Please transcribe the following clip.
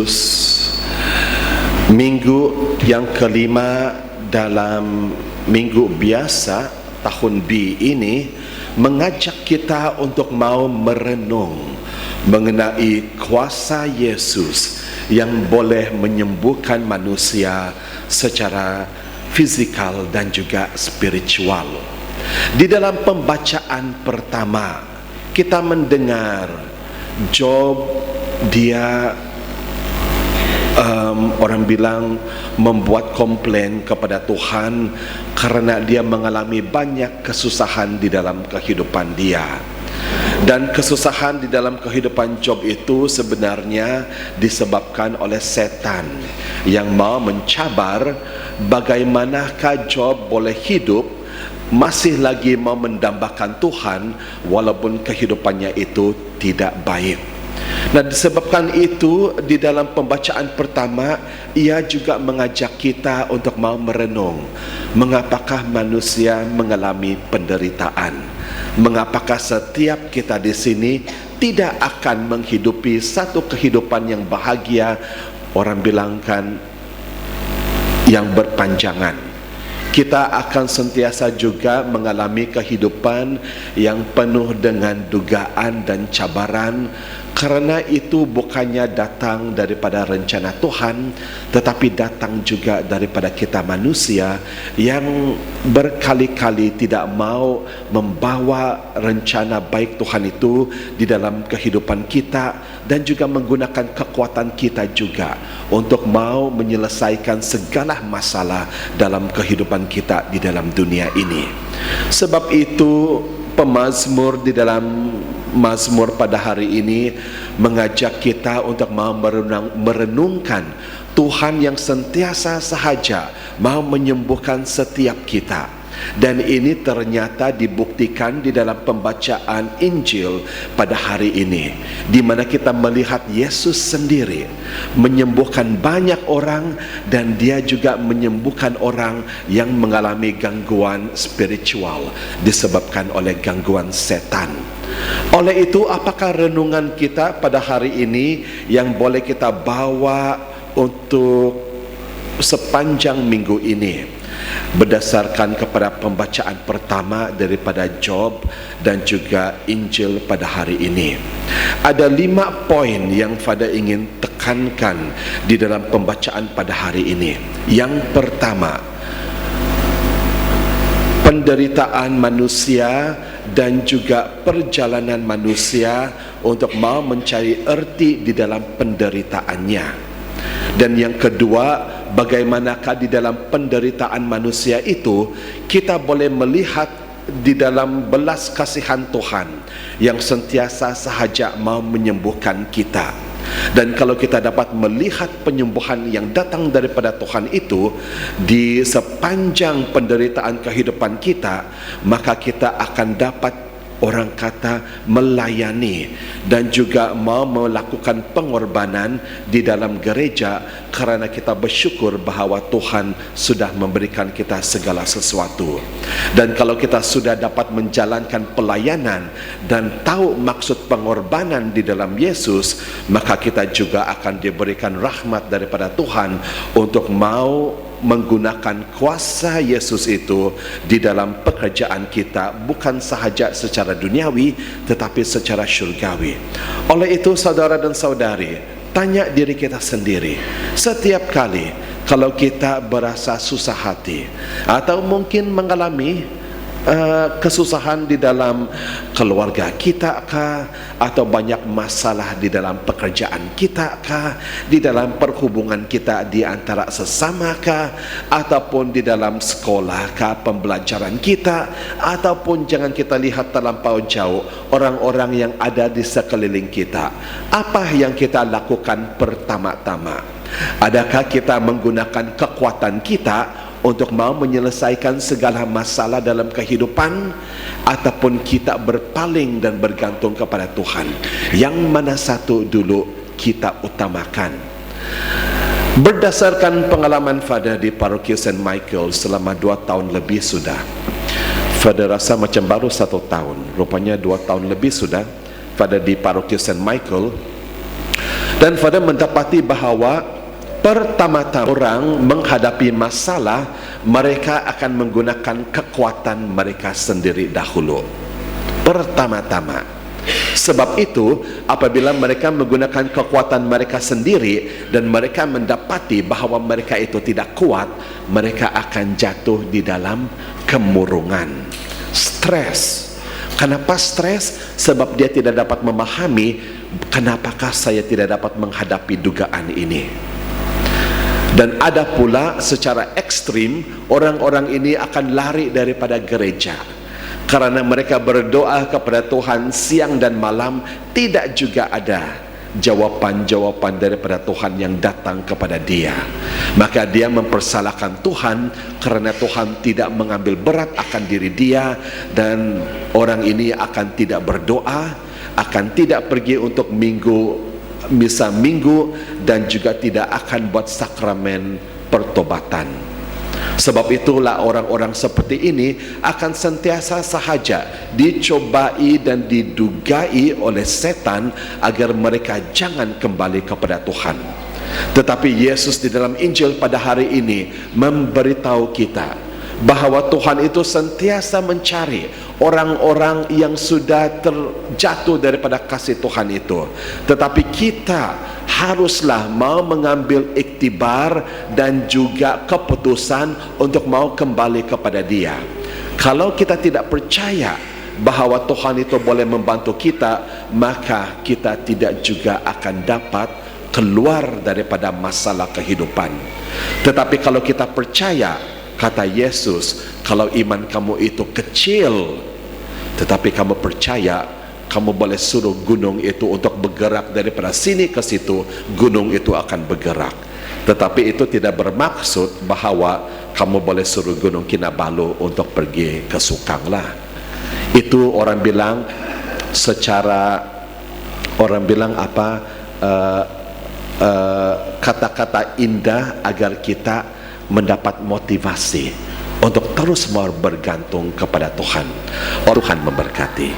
Yesus, minggu yang kelima dalam minggu biasa tahun B ini mengajak kita untuk mau merenung mengenai kuasa Yesus yang boleh menyembuhkan manusia secara fizikal dan juga spiritual. Di dalam pembacaan pertama kita mendengar Job, dia orang bilang membuat komplain kepada Tuhan karena dia mengalami banyak kesusahan di dalam kehidupan dia. Dan kesusahan di dalam kehidupan Job itu sebenarnya disebabkan oleh setan yang mau mencabar bagaimanakah Job boleh hidup masih lagi mau mendambakan Tuhan walaupun kehidupannya itu tidak baik. Nah, disebabkan itu di dalam pembacaan pertama ia juga mengajak kita untuk mau merenung mengapakah manusia mengalami penderitaan. Mengapakah setiap kita di sini tidak akan menghidupi satu kehidupan yang bahagia, orang bilangkan yang berpanjangan. Kita akan sentiasa juga mengalami kehidupan yang penuh dengan dugaan dan cabaran, karena itu bukannya datang daripada rencana Tuhan, tetapi datang juga daripada kita manusia yang berkali-kali tidak mau membawa rencana baik Tuhan itu di dalam kehidupan kita, dan juga menggunakan kekuatan kita juga untuk mau menyelesaikan segala masalah dalam kehidupan kita di dalam dunia ini. Sebab itu pemazmur di dalam Mazmur pada hari ini mengajak kita untuk mau merenungkan Tuhan yang sentiasa sahaja mau menyembuhkan setiap kita. Dan ini ternyata dibuktikan di dalam pembacaan Injil pada hari ini, di mana kita melihat Yesus sendiri menyembuhkan banyak orang, dan dia juga menyembuhkan orang yang mengalami gangguan spiritual disebabkan oleh gangguan setan. Oleh itu, apakah renungan kita pada hari ini yang boleh kita bawa untuk sepanjang minggu ini berdasarkan kepada pembacaan pertama daripada Job dan juga Injil pada hari ini? Ada 5 poin yang Fada ingin tekankan di dalam pembacaan pada hari ini. Yang pertama, penderitaan manusia dan juga perjalanan manusia untuk mau mencari erti di dalam penderitaannya. Dan yang kedua, bagaimanakah di dalam penderitaan manusia itu kita boleh melihat di dalam belas kasihan Tuhan yang sentiasa sahaja mau menyembuhkan kita. Dan kalau kita dapat melihat penyembuhan yang datang daripada Tuhan itu di sepanjang penderitaan kehidupan kita, maka kita akan dapat, orang kata, melayani dan juga mau melakukan pengorbanan di dalam gereja, karena kita bersyukur bahawa Tuhan sudah memberikan kita segala sesuatu. Dan kalau kita sudah dapat menjalankan pelayanan dan tahu maksud pengorbanan di dalam Yesus, maka kita juga akan diberikan rahmat daripada Tuhan untuk mau menggunakan kuasa Yesus itu di dalam pekerjaan kita, bukan sahaja secara duniawi tetapi secara syurgawi. Oleh itu, saudara dan saudari, tanya diri kita sendiri, setiap kali kalau kita berasa susah hati atau mungkin mengalami kesusahan di dalam keluarga kita kah, atau banyak masalah di dalam pekerjaan kita kah, di dalam perhubungan kita di antara sesama kah, ataupun di dalam sekolah kah, pembelajaran kita, ataupun jangan kita lihat terlampau jauh orang-orang yang ada di sekeliling kita. Apa yang kita lakukan pertama-tama? Adakah kita menggunakan kekuatan kita untuk mau menyelesaikan segala masalah dalam kehidupan, ataupun kita berpaling dan bergantung kepada Tuhan? Yang mana satu dulu kita utamakan? Berdasarkan pengalaman Fada di Paroki St. Michael selama 2 tahun lebih sudah, Fada rasa macam baru 1 tahun, rupanya 2 tahun lebih sudah Fada di Paroki St. Michael. Dan Father mendapati bahawa pertama-tama orang menghadapi masalah, mereka akan menggunakan kekuatan mereka sendiri dahulu. Pertama-tama. Sebab itu, apabila mereka menggunakan kekuatan mereka sendiri dan mereka mendapati bahawa mereka itu tidak kuat, mereka akan jatuh di dalam kemurungan, stres. Kenapa stres? Sebab dia tidak dapat memahami kenapakah saya tidak dapat menghadapi dugaan ini. Dan ada pula secara ekstrim, orang-orang ini akan lari daripada gereja karena mereka berdoa kepada Tuhan siang dan malam, tidak juga ada jawapan-jawapan daripada Tuhan yang datang kepada dia. Maka dia mempersalahkan Tuhan karena Tuhan tidak mengambil berat akan diri dia, dan orang ini akan tidak berdoa, akan tidak pergi untuk misa minggu, dan juga tidak akan buat sakramen pertobatan. Sebab itulah orang-orang seperti ini akan sentiasa sahaja dicobai dan didugai oleh setan agar mereka jangan kembali kepada Tuhan. Tetapi Yesus di dalam Injil pada hari ini memberitahu kita bahawa Tuhan itu sentiasa mencari orang-orang yang sudah terjatuh daripada kasih Tuhan itu. Tetapi kita haruslah mau mengambil iktibar dan juga keputusan untuk mau kembali kepada Dia. Kalau kita tidak percaya bahawa Tuhan itu boleh membantu kita, maka kita tidak juga akan dapat keluar daripada masalah kehidupan. Tetapi kalau kita percaya, kata Yesus, kalau iman kamu itu kecil, tetapi kamu percaya, kamu boleh suruh gunung itu untuk bergerak daripada sini ke situ, gunung itu akan bergerak. Tetapi itu tidak bermaksud bahawa kamu boleh suruh gunung Kinabalu untuk pergi ke Sukang lah. Itu orang bilang secara, orang bilang apa, kata-kata indah agar kita mendapat motivasi untuk terus mau bergantung kepada Tuhan. Tuhan memberkati.